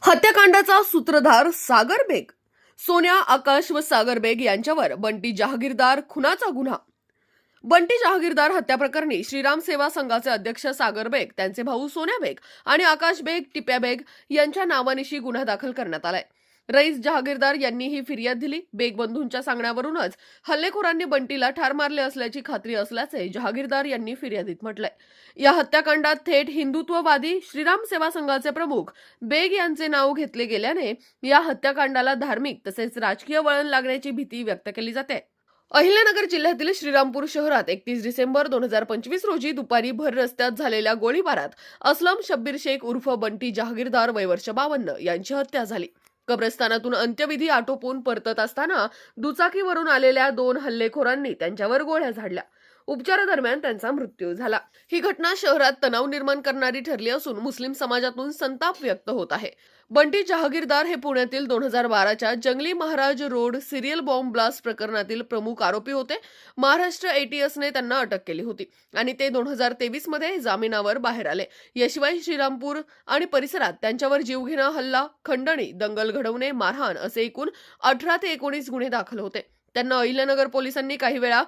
हत्याकांडाचा सूत्रधार सागर बेग. सोन्या, आकाश व सागर बेग यांच्यावर बंटी जहागीरदार खुनाचा गुन्हा. बंटी जहागीरदार हत्या प्रकरणी श्रीराम सेवा संघाचे अध्यक्ष सागर बेग, त्यांचे भाऊ सोन्या बेग आणि आकाश बेग, टिप्या बेग यांच्या नावानिशी गुन्हा दाखल करण्यात आलाय. रईस जहागीरदार यांनी ही फिर्याद दिली. बेग बंधूंच्या सांगण्यावरूनच हल्लेखोरांनी बंटीला ठार मारले असल्याची खात्री असल्याचे जहागीरदार यांनी फिर्यादीत म्हटलंय. या हत्याकांडात थेट हिंदुत्ववादी श्रीराम सेवा संघाचे प्रमुख बेग यांचे नाव घेतले गेल्याने या हत्याकांडाला धार्मिक तसेच राजकीय वळण लागण्याची भीती व्यक्त केली जाते. अहिल्यानगर जिल्ह्यातील श्रीरामपूर शहरात 31 डिसेंबर 2025 रोजी दुपारी भर रस्त्यात झालेल्या गोळीबारात असलम शब्बीर शेख उर्फ बंटी जहागीरदार वय वर्ष 52 यांची हत्या झाली. कब्रस्तानातून अंत्यविधी आटोपून परतत असताना दुचाकीवरून आलेल्या दोन हल्लेखोरांनी त्यांच्यावर गोळ्या झाडल्या. उपचारादरम्यान त्यांचा मृत्यू झाला. ही घटना शहरात तणाव निर्माण करणारी ठरली असून मुस्लिम समाजातून संताप व्यक्त होत आहे. बंटी जहागीरदार हे पुण्यातील 2012च्या जंगली Maharaj road serial bomb blast प्रकरणातील प्रमुख आरोपी होते. महाराष्ट्र एटीएसने त्यांना अटक केली होती आणि ते 2023 मध्ये जामिनावर बाहेर आले. याशिवाय श्रीरामपूर आणि परिसरात त्यांच्यावर जीवघेणा हल्ला, खंडणी, दंगल घडवणे, मारहाण असे एकूण 18 ते 19 गुन्हे दाखल होते. त्यांना अहिल्यानगर पोलिसांनी काही वेळा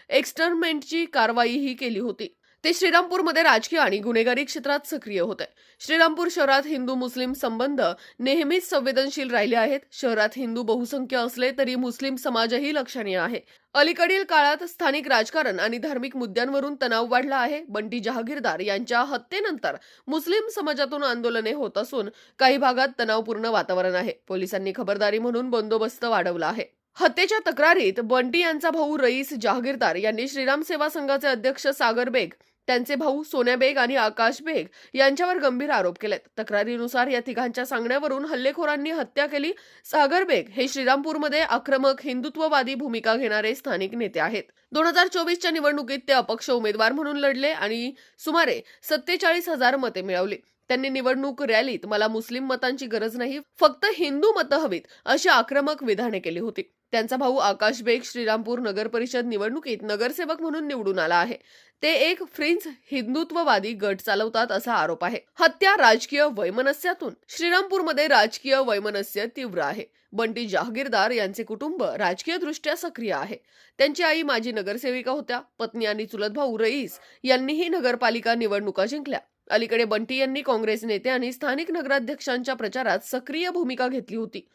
एक्स्टर्नमेंटची कारवाईही केली होती. ते श्रीरामपूरमध्ये राजकीय आणि गुन्हेगारी क्षेत्रात सक्रिय होते. श्रीरामपूर शहरात हिंदू मुस्लिम संबंध नेहमीच संवेदनशील राहिले आहेत. शहरात हिंदू बहुसंख्य असले तरी मुस्लिम समाजही लक्षणीय आहे. अलीकडील काळात स्थानिक राजकारण आणि धार्मिक मुद्द्यांवरून तणाव वाढला आहे. बंटी जहागीरदार यांच्या हत्येनंतर मुस्लिम समाजातून आंदोलने होत असून काही भागात तणावपूर्ण वातावरण आहे. पोलिसांनी खबरदारी म्हणून बंदोबस्त वाढवला आहे. हत्येच्या तक्रारीत बंटी यांचा भाऊ रईस जहागीरदार यांनी श्रीराम सेवा संघाचे अध्यक्ष सागर बेग, त्यांचे भाऊ सोन्या बेग आणि आकाश बेग यांच्यावर गंभीर आरोप केलेत. तक्रारीनुसार या तिघांच्या सांगण्यावरून हल्लेखोरांनी हत्या केली. सागर बेग हे श्रीरामपूरमध्ये आक्रमक हिंदुत्ववादी भूमिका घेणारे स्थानिक नेते आहेत. 2024च्या निवडणुकीत ते अपक्ष उमेदवार म्हणून लढले आणि सुमारे 47,000 मते मिळवली. त्यांनी निवडणूक रॅलीत मला मुस्लिम मतांची गरज नाही, फक्त हिंदू मतं हवीत अशी आक्रमक विधाने केली होती. त्यांचा भाऊ आकाश बेग श्रीरामपूर नगर परिषद निवडणुकीत नगरसेवक म्हणून निवडून आला आहे. ते एक फ्रेंच हिंदुत्ववादी गट चालवतात असा आरोप आहे. हत्या राजकीय वैमनस्यातून. श्रीरामपूरमध्ये राजकीय वैमनस्य तीव्र आहे. बंटी जहागीरदार यांचे कुटुंब राजकीयदृष्ट्या सक्रिय आहे. त्यांची आई माजी नगरसेविका होत्या. पत्नी आणि चुलत भाऊ रईस यांनीही नगरपालिका निवडणुका जिंकल्या. अलीकडे बंटी यांनी काँग्रेस नेते आणि स्थानिक नगराध्यक्षांच्या प्रचारात सक्रिय भूमिका घेतली होती.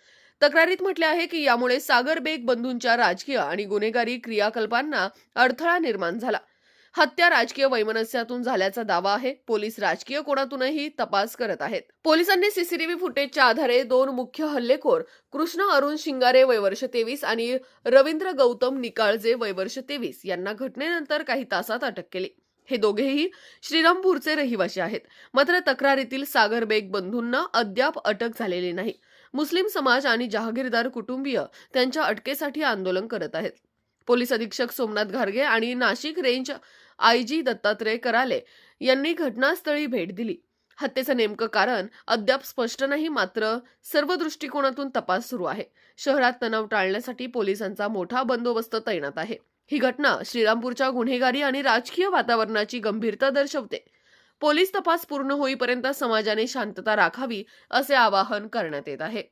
तक्रारीत म्हटले आहे की यामुळे सागर बेग बंधूंच्या राजकीय आणि गुन्हेगारी क्रियाकल्पांना अडथळा निर्माण झाला. हत्या राजकीय वैमनस्यातून झाल्याचा दावा आहे. पोलीस राजकीय कोणातूनही तपास करत आहेत. पोलिसांनी सीसीटीव्ही फुटेजच्या आधारे दोन मुख्य हल्लेखोर कृष्ण अरुण शिंगारे वय वर्ष 23 आणि रवींद्र गौतम निकाळजे वय वर्ष 23 यांना घटनेनंतर काही तासात अटक केली. हे दोघेही श्रीरामपूरचे रहिवासी आहेत. मात्र तक्रारीतील सागर बेग बंधूंना अद्याप अटक झालेली नाही. मुस्लिम समाज आणि जहागीरदार कुटुंबीय त्यांच्या अटकेसाठी आंदोलन करत आहेत. पोलीस अधीक्षक सोमनाथ घारगे आणि नाशिक रेंज आयजी दत्तात्रय कराले यांनी घटनास्थळी भेट दिली. हत्येचं नेमकं कारण अद्याप स्पष्ट नाही, मात्र सर्व दृष्टिकोनातून तपास सुरू आहे. शहरात तणाव टाळण्यासाठी पोलिसांचा मोठा बंदोबस्त तैनात आहे. ही घटना श्रीरामपूरच्या गुन्हेगारी आणि राजकीय वातावरणाची गंभीरता दर्शवते. पोलीस तपास पूर्ण होईपर्यंत समाजाने शांतता राखावी असे आवाहन करण्यात येत आहे.